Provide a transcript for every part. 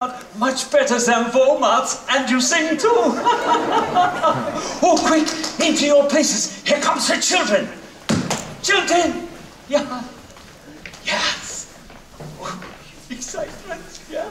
Much better than Walmart's, and you sing too. Oh, quick, into your places. Here comes the children. Children. Yeah. Yes. Oh, excitement. Yeah.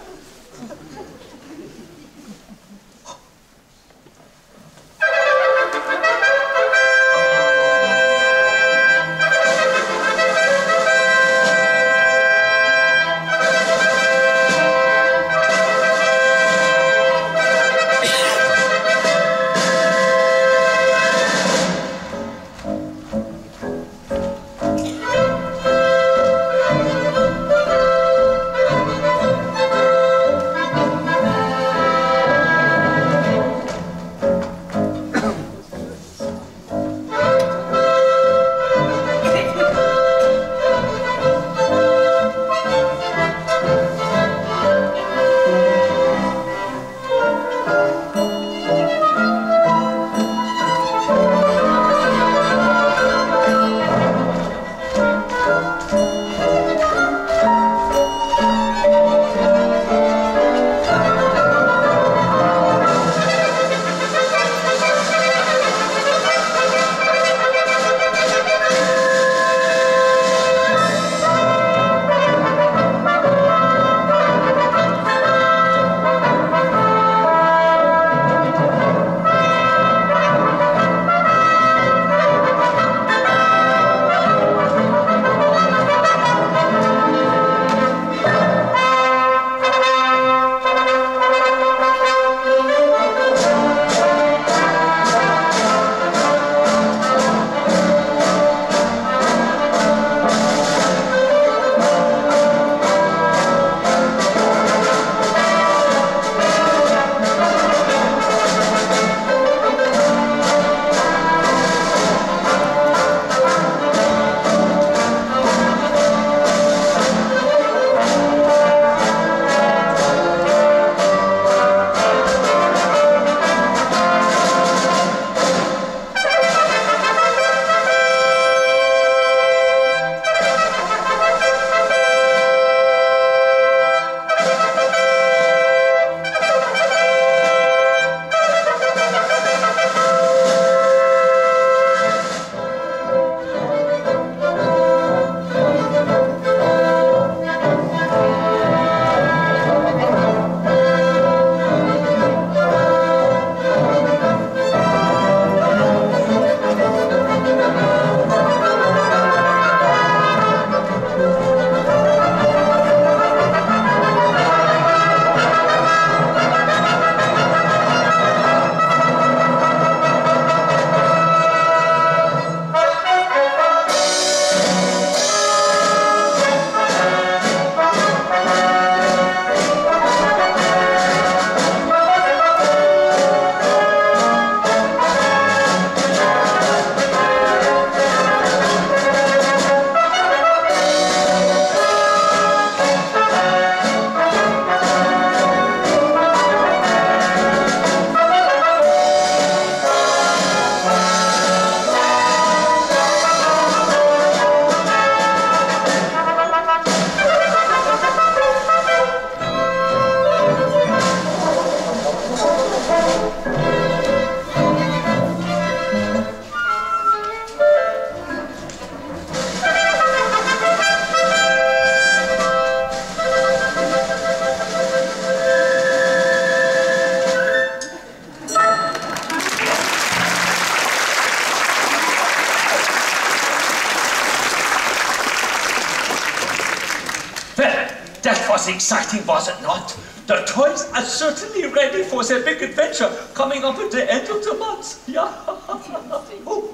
That was exciting, was it not? The toys are certainly ready for their big adventure coming up at the end of the month. Yeah. Oh,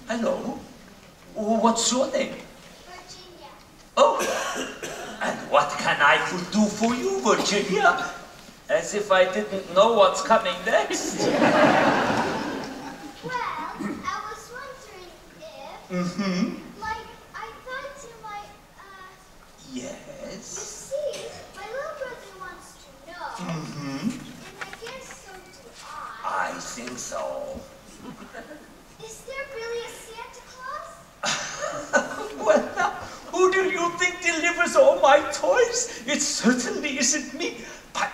hello. Oh, what's your name? Virginia. Oh, and what can I do for you, Virginia? As if I didn't know what's coming next. Well, I was wondering if... Like, I thought you might, Yes? You see, my little brother wants to know. And I guess so do I. I think so. Is there really a Santa Claus? Well, now, who do you think delivers all my toys? It certainly isn't me. But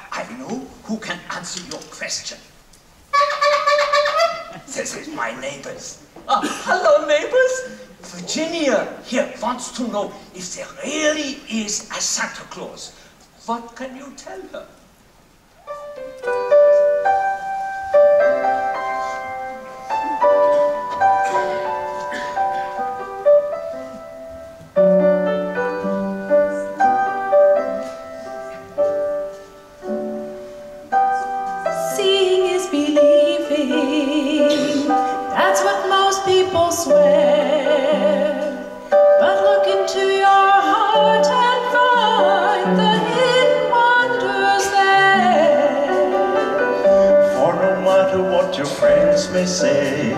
answer your question. This is my neighbors. Hello, neighbors. Virginia here wants to know if there really is a Santa Claus. What can you tell her? Seeing is believing, that's what most people swear. But look into your heart and find the hidden wonders there. For no matter what your friends may say,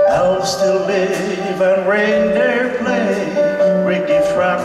elves still live and reindeer play. Ricky Trap